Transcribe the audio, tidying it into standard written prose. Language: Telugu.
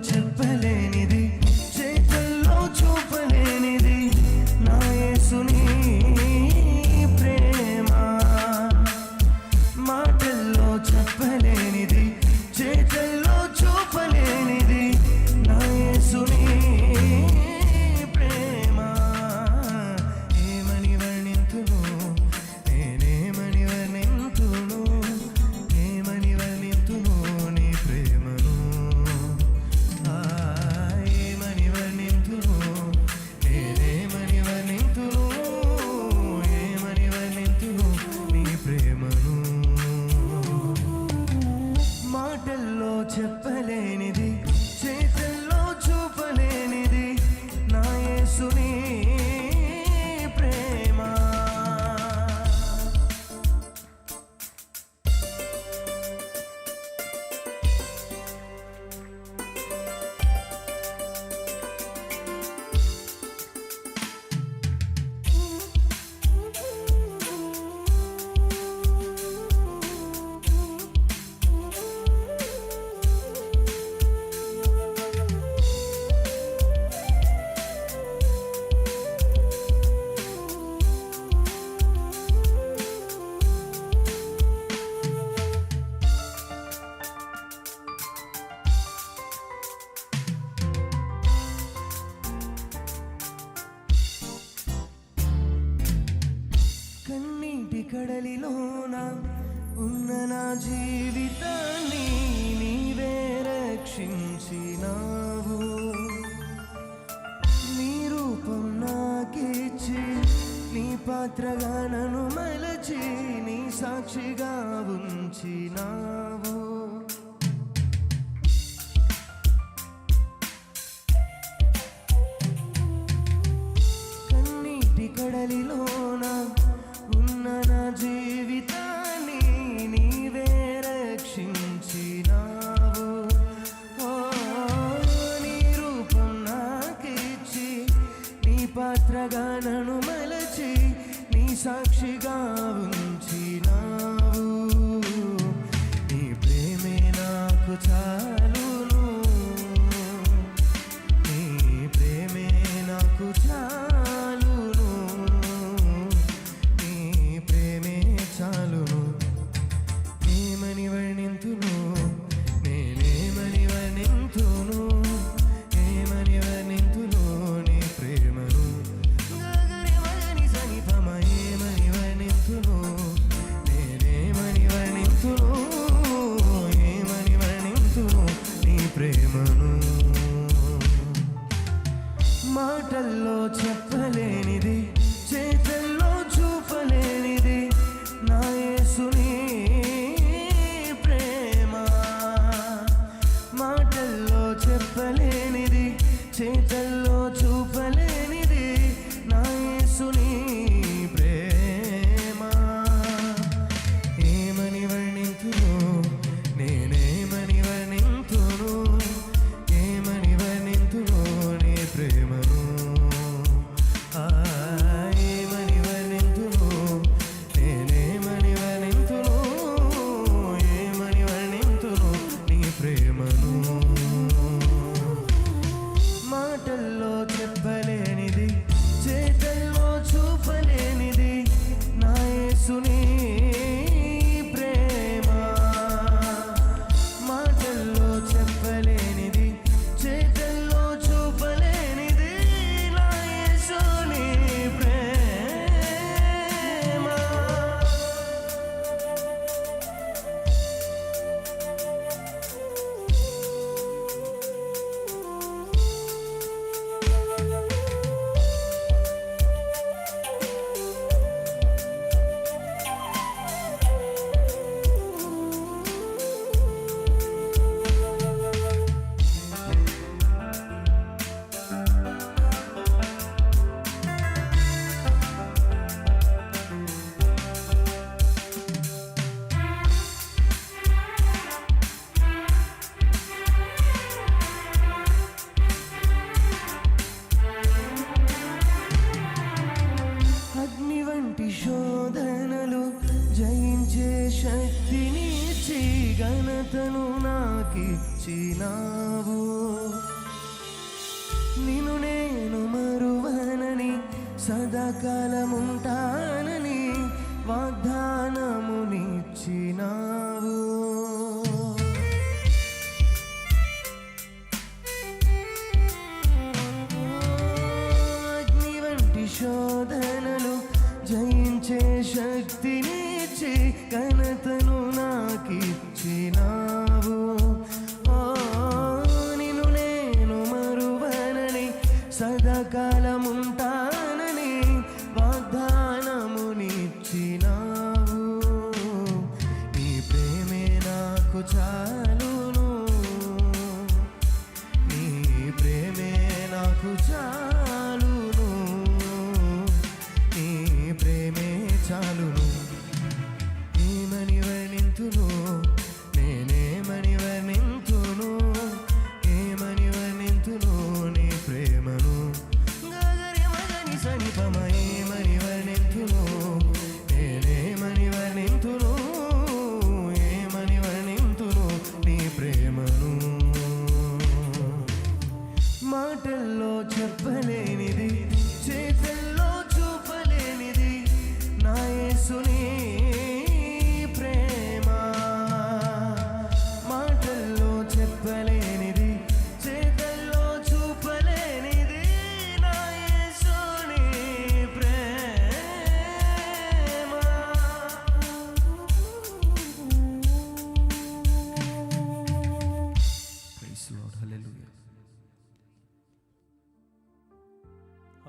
చెప్పలేనిది చేతల్లో చూపలేనిది నా యేసుని ప్రేమ మాటల్లో చెప్పలేనిది చేతల్లో చూపలేనిది నా యేసుని ప్రేమ ఏమని వర్ణింతును నేనేమని వర్ణింతును ఏమని వర్ణింతును నీ ప్రేమను ఏమని వర్ణింతును నేనేమని వర్ణింతును ఏమని వర్ణింతును నీ ప్రేమను మాటల్లో చెప్పలేనిది చేతల్లో చూపలేనిది నా యేసుని ప్రేమ కన్నీటి కడలిలోన ఉన్న నా జీవితాన్ని నీవే రక్షించినావు నీ రూపం నాకిచ్చి నీ పాత్రగా నన్ను మలచి నీ సాక్షిగా ఉంచినావు కన్నీటి కడలిలోన ఉన్న నా జీవితాన్ని నీవే రక్షించినావు నీ రూపం నాకిచ్చి నీ పాత్రగా నన్ను మలచి నీ సాక్షిగా ఉంచినావు నీ ప్రేమే నాకు చాలును నీ ప్రేమే నాకు చాలును నీ ప్రేమే చాలును ఏమని వర్ణింతును నేనేమని వర్ణింతును ఏమని వర్ణింతును నీ ప్రేమను గగని మగని సనిపమ ఏమని వర్ణింతును నేనేమని వర్ణింతును ఏమని వర్ణింతును నీ ప్రేమను మాటల్లో చెప్పలేనిది చేతల్లో చూపలేనిది నా యేసుని ప్రేమ మాటల్లో చెప్పలేనిది చేతల్లో చూపలేనిది నా యేసుని ప్రేమ ఏమని వర్ణింతును నేనేమని వర్ణింతును ఏమని వర్ణింతును నీ ప్రేమను ఏమని వర్ణింతును నేనేమని వర్ణింతును ఏమని వర్ణింతును నీ ప్రేమను మాటల్లో చెప్పలేనిది చేతల్లో చూపలేనిది నా యేసుని ప్రేమ మాటల్లో చెప్పలేనిది చేతల్లో చూపలేనిది నా యేసుని ప్రేమ శక్తినిచ్చి ఘనతను నాకిచ్చినావు నిన్ను నేను మరువనని సదాకాలముంటానని వాగ్దానమునిచ్చినావు. అగ్ని వంటి శోధనలు జయించే శక్తినిచ్చి ఘనతను నాకిచ్చిన